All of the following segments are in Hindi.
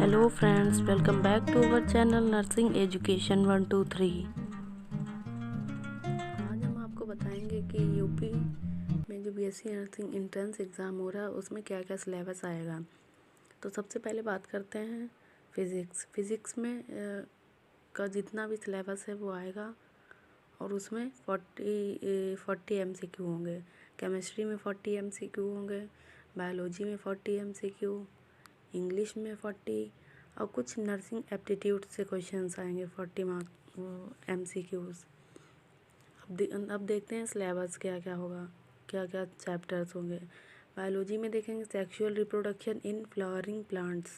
Hello friends, welcome back to our channel nursing education 123। आज हम आपको बताएंगे कि यूपी में जो बीएससी नर्सिंग एंट्रेंस एग्ज़ाम हो रहा है उसमें क्या क्या सिलेबस आएगा। तो सबसे पहले बात करते हैं फिज़िक्स में का जितना भी सिलेबस है वो आएगा और उसमें 40 MCQ होंगे। केमिस्ट्री में 40 MCQ होंगे, बायोलॉजी में 40 MCQ, इंग्लिश में 40 और कुछ नर्सिंग एप्टीट्यूड से क्वेश्चंस आएंगे 40 मार्क MCQs। अब देखते हैं सिलेबस क्या क्या होगा, क्या क्या चैप्टर्स होंगे। बायोलॉजी में देखेंगे sexual reproduction in flowering plants.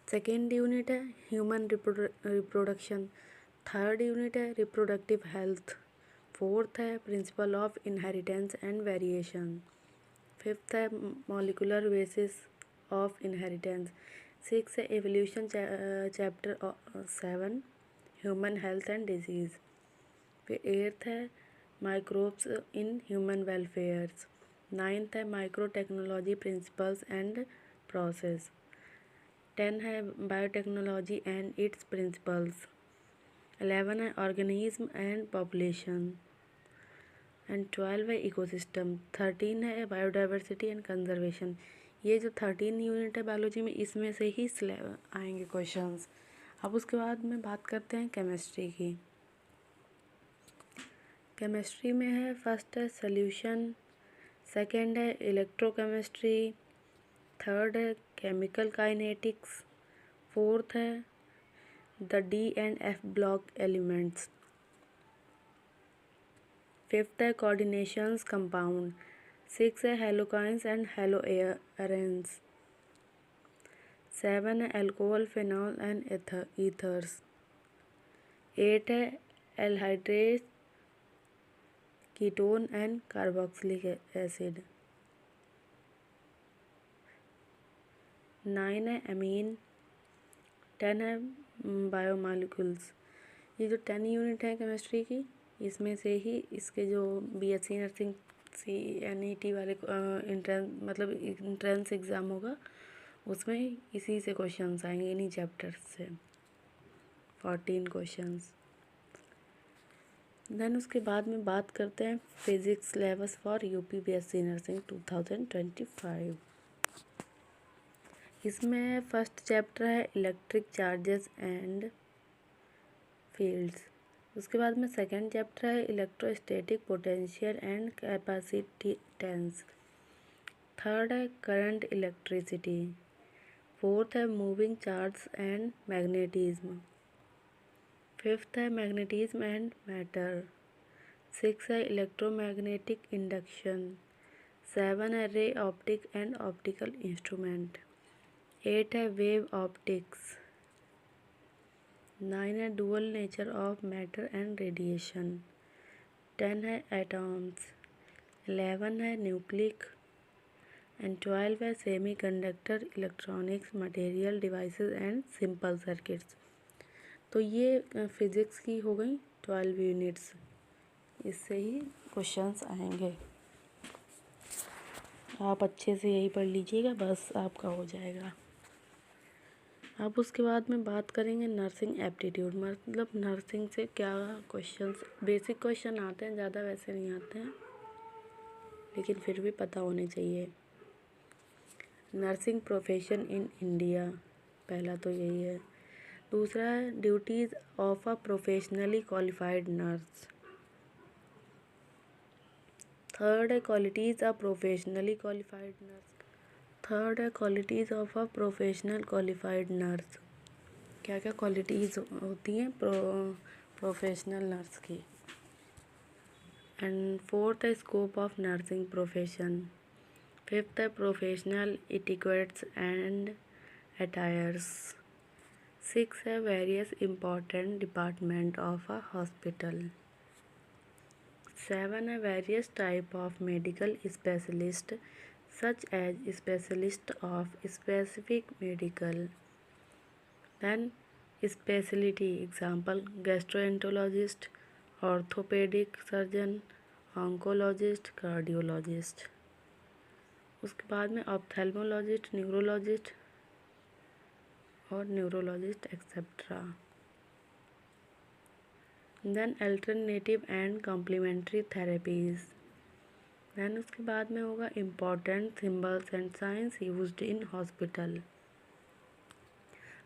Second unit है ह्यूमन रिप्रोडक्शन। थर्ड यूनिट है रिप्रोडक्टिव हेल्थ। फोर्थ है principle of inheritance and variation. Fifth है molecular basis of inheritance. Six है evolution chapter 7 human health and disease. फिर एट्थ है microbes in human welfares. Ninth है micro technology principles and process. 10 है बायोटेक्नोलॉजी एंड इट्स प्रिंसिपल्स। 11 है ऑर्गेनिज्म एंड पॉपुलेशन एंड 12 है इकोसिस्टम। 13 है बायोडाइवर्सिटी एंड कंजर्वेशन। ये जो 13 यूनिट है बायोलॉजी में इसमें से ही आएंगे क्वेश्चंस। अब उसके बाद में बात करते हैं केमिस्ट्री की। केमिस्ट्री में है फर्स्ट है सॉल्यूशन, सेकंड है इलेक्ट्रोकेमिस्ट्री, थर्ड है केमिकल काइनेटिक्स, फोर्थ है the d and f block elements, fifth है कोऑर्डिनेशंस कंपाउंड, सिक्स है हेलोकाइंस एंड हेलोएरेंस, सेवन है alcohol phenol and ethers, eight है aldehyde ketone and carboxylic acid, 9 है अमीन, 10 है बायोमॉलिक्यूल्स। ये जो 10 यूनिट है केमिस्ट्री की इसमें से ही इसके जो बीएससी नर्सिंग CNET वाले इंट्रेंस एग्ज़ाम होगा उसमें इसी से क्वेश्चंस आएंगे, इन्हीं चैप्टर्स से 14 क्वेश्चंस। देन उसके बाद में बात करते हैं physics syllabus for UP BSc nursing 2025। इसमें फर्स्ट चैप्टर है इलेक्ट्रिक चार्जेस एंड फील्ड्स। उसके बाद में सेकंड चैप्टर है electrostatic potential and capacitance. Third है करंट इलेक्ट्रिसिटी। फोर्थ है moving charge and magnetism. Fifth है मैग्नेटिज्म एंड मैटर। सिक्स है इलेक्ट्रोमैग्नेटिक इंडक्शन। सेवन है ray optic and optical instrument. Eight है वेव ऑप्टिक्स। 9 है dual nature of matter and radiation. 10 है एटॉम्स। 11 है न्यूक्लिक एंड 12 है semi conductor electronics material devices and simple circuits. तो ये फिज़िक्स की हो गई 12 यूनिट्स, इससे ही क्वेश्चंस आएंगे। आप अच्छे से यही पढ़ लीजिएगा, बस आपका हो जाएगा। अब उसके बाद में बात करेंगे नर्सिंग एप्टीट्यूड, मतलब नर्सिंग से क्या क्वेश्चंस, बेसिक क्वेश्चन आते हैं, ज़्यादा वैसे नहीं आते हैं लेकिन फिर भी पता होने चाहिए। नर्सिंग प्रोफेशन इन इंडिया, पहला तो यही है। दूसरा है duties of a professionally qualified nurse. Third है qualities of professionally qualified nurse. Third है qualities of a professional qualified nurse. क्या क्या क्वालिटीज़ होती हैं प्रोफेशनल नर्स की। एंड फोर्थ है scope of nursing profession. Fifth है professional etiquettes and attires. Six है various important department of a hospital. Seven है various type of medical specialist such as specialist of specific medical. Then speciality example gastroenterologist, orthopedic surgeon, oncologist, cardiologist. उसके बाद में ऑप्थेल्मोलॉजिस्ट, न्यूरोलॉजिस्ट और neurologist etcetera. Then alternative and complementary therapies. Then उसके बाद में होगा important symbols and science used in hospital.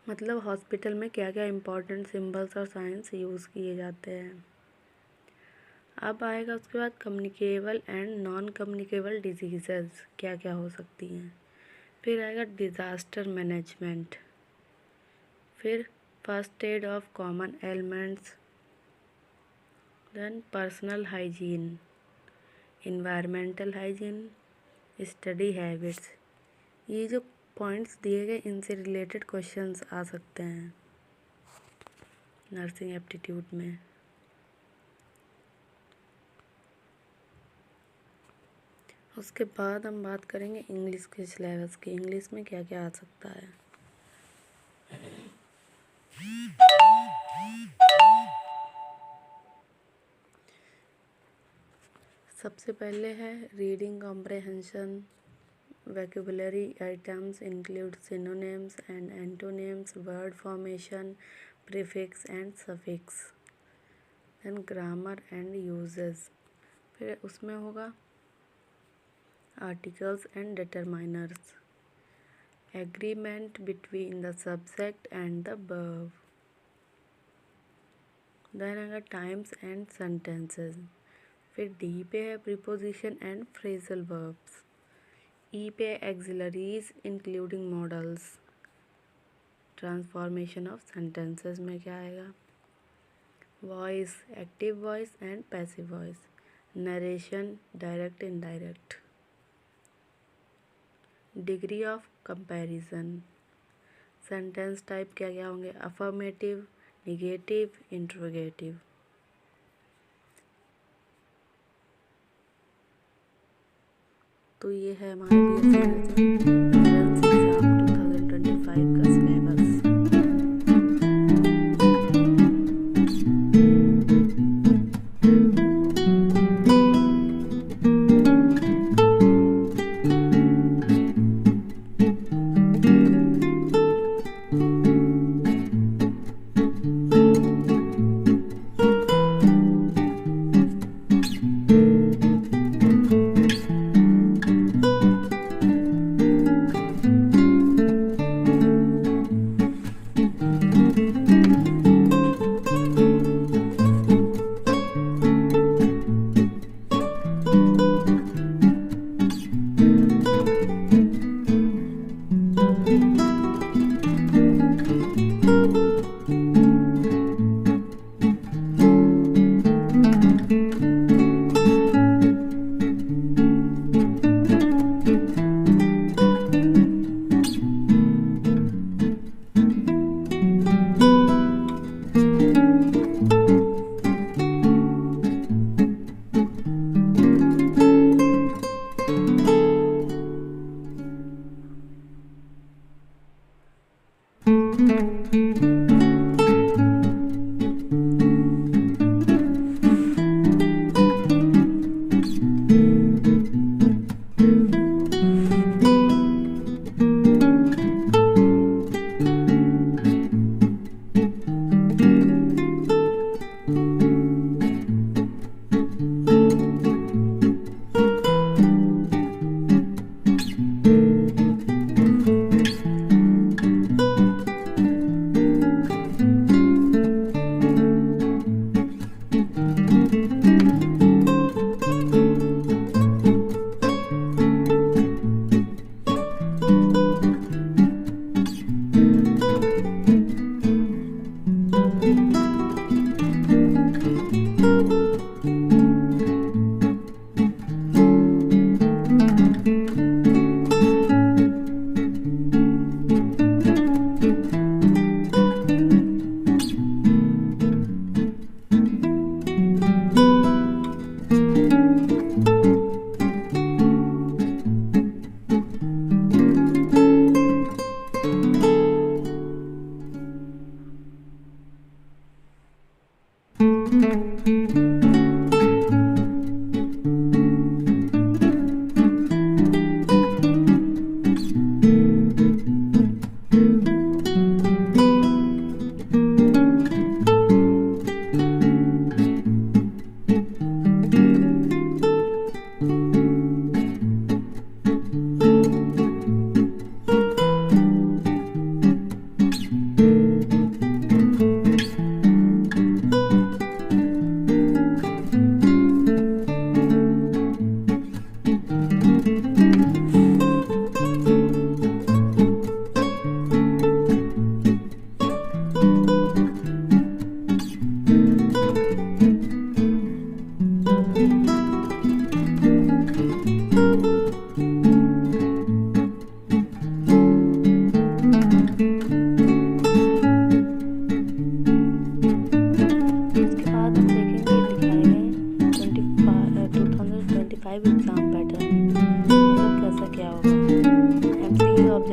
मतलब हॉस्पिटल में क्या क्या इम्पॉर्टेंट सिम्बल्स और साइंस यूज़ किए जाते हैं। अब आएगा उसके बाद communicable and non communicable disease क्या क्या हो सकती हैं। फिर आएगा डिज़ास्टर मैनेजमेंट, फिर first aid of common elements, then personal hygiene, environmental hygiene, study habits. ये जो पॉइंट्स दिए गए इनसे रिलेटेड क्वेश्चंस आ सकते हैं नर्सिंग एप्टीट्यूड में। उसके बाद हम बात करेंगे इंग्लिश के सिलेबस की। इंग्लिश में क्या क्या आ सकता है। सबसे पहले है reading comprehension. Vocabulary items include synonyms and antonyms, word formation, prefix and suffix, then grammar and usages. फिर उसमें होगा articles and determiners, agreement between the subject and the verb, then आएगा टाइम्स एंड सेंटेंसेस। फिर डी पे है preposition and phrasal verbs. E पे auxiliaries including modals. Transformation of sentences में क्या आएगा, voice, active voice and passive voice, narration, direct indirect, degree of comparison, sentence type क्या क्या होंगे, अफर्मेटिव, निगेटिव, इंट्रोगेटिव। तो ये है हमारे BSc नर्सिंग एग्जाम 2025 का सिलेबस।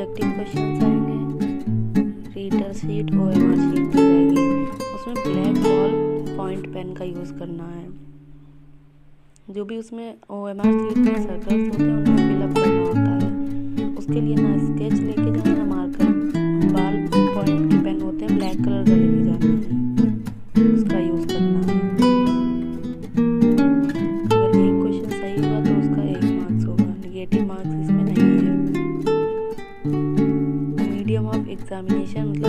रिफ्लेक्टिव क्वेश्चन आएंगे, रीडर शीट, OMR शीट दी जाएगी। उसमें ब्लैक बॉल पॉइंट पेन का यूज़ करना है। जो भी उसमें OMR शीट में सर्कल्स होते हैं उनको फिलअप करना होता है। उसके लिए ना स्केच लेके जाना, ना मार्कर, बाल पॉइंट के पेन होते हैं ब्लैक कलर का लेके जाना है, उसका यूज़ करना है। अगर एक क्वेश्चन सही हुआ तो उसका 1 मार्क्स होगा, नेगेटिव मार्क्स इसमें नहीं है। मीडियम ऑफ एग्जामिनेशन मतलब